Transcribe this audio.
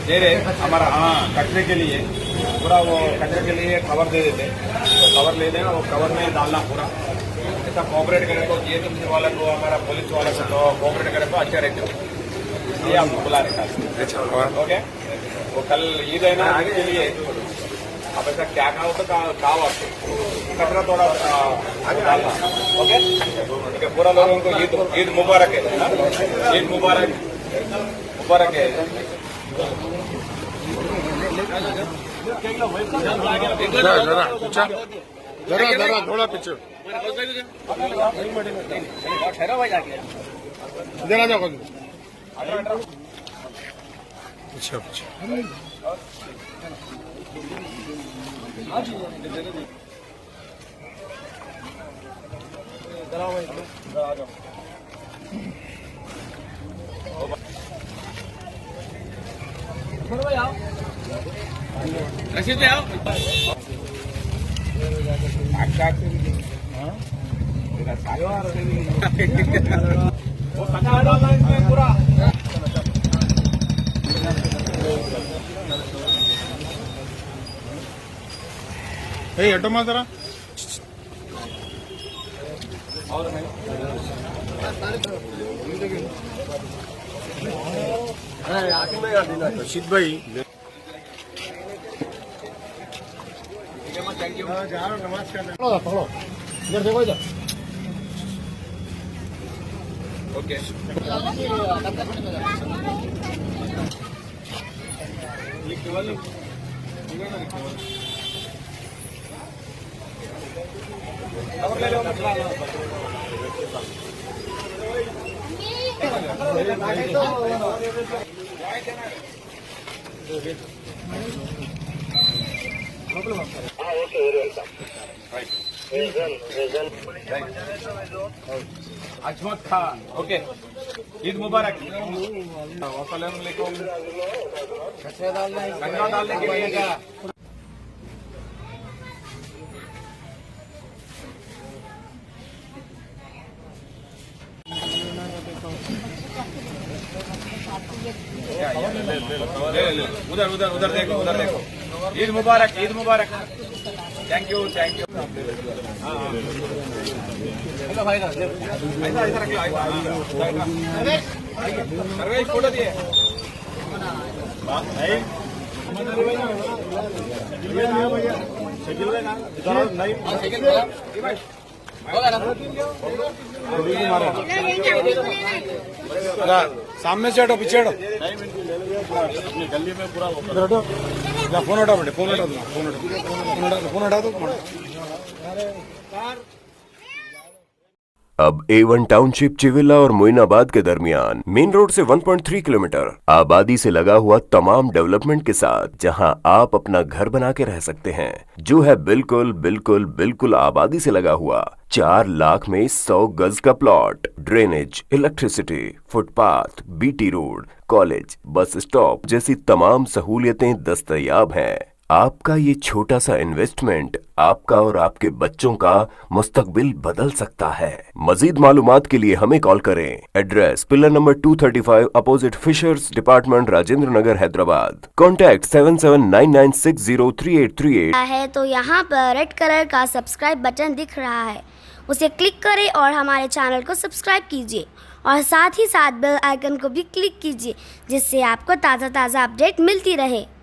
दे रहे हमारा, हाँ, कचरे के लिए पूरा वो कचरे के लिए कवर दे देते, तो कवर ले लेना, वो कवर में डालना पूरा। ऐसा कोऑपरेट करें तो जीएचएमसी वाला को, हमारा पुलिस वाला को तो कोऑपरेट करें तो अच्छा रहेगा। ये आपको बुला रहे अच्छा, ओके। वो कल ईद है ना, आगे के लिए आप ऐसा क्या खाओ तो खाओ, आपको कचरा थोड़ा आगे डालना। ओके ठीक है, पूरा लोगों को ईद मुबारक है, ईद मुबारक मुबारक है। जरा जरा पीछे, जरा थोड़ा पीछे जरा जाओ पीछे पीछे। रशीद आओ। वो कचरा डालना इसमें पूरा। हटो मां जरा। रशीद भाई थैंक यू। नमस्कार। पकड़ो इधर देखो इधर। ओके अजमत खान, ओके, ईद मुबारक। वालेकुम। कचरा डालने के लिए क्या? उधर उधर उधर देखो, उधर देखो। ईद मुबारक, ईद मुबारक। Thank you thank you. भाई ऐसा ऐसा रख लो, सर्वेश फोटो दिए। सामने से हटो, पीछे हटो। अपनी गली में पूरा हटो, फोन हटा बेटे, फोन हटा दो, फोन हटा दो। अब A1 टाउनशिप चिविला और मोइनाबाद के दरमियान मेन रोड से 1.3 किलोमीटर आबादी से लगा हुआ तमाम डेवलपमेंट के साथ जहां आप अपना घर बना के रह सकते हैं, जो है बिल्कुल बिल्कुल बिल्कुल आबादी से लगा हुआ। 4 लाख में 100 गज का plot, drainage, electricity, footpath, BT road, college, bus stop जैसी तमाम सहूलियतें दस्तयाब हैं। आपका ये छोटा सा इन्वेस्टमेंट आपका और आपके बच्चों का मुस्तकबिल बदल सकता है। मजीद मालूमात के लिए हमें कॉल करें। Address pillar number 235 opposite fishers department, Rajendra Nagar, Hyderabad. Contact 7799603838 है तो यहाँ पर रेड कलर का सब्सक्राइब बटन दिख रहा है, उसे क्लिक करें और हमारे चैनल को सब्सक्राइब कीजिए और साथ ही साथ बेल आइकन को भी क्लिक कीजिए, जिससे आपको ताज़ा अपडेट मिलती रहे।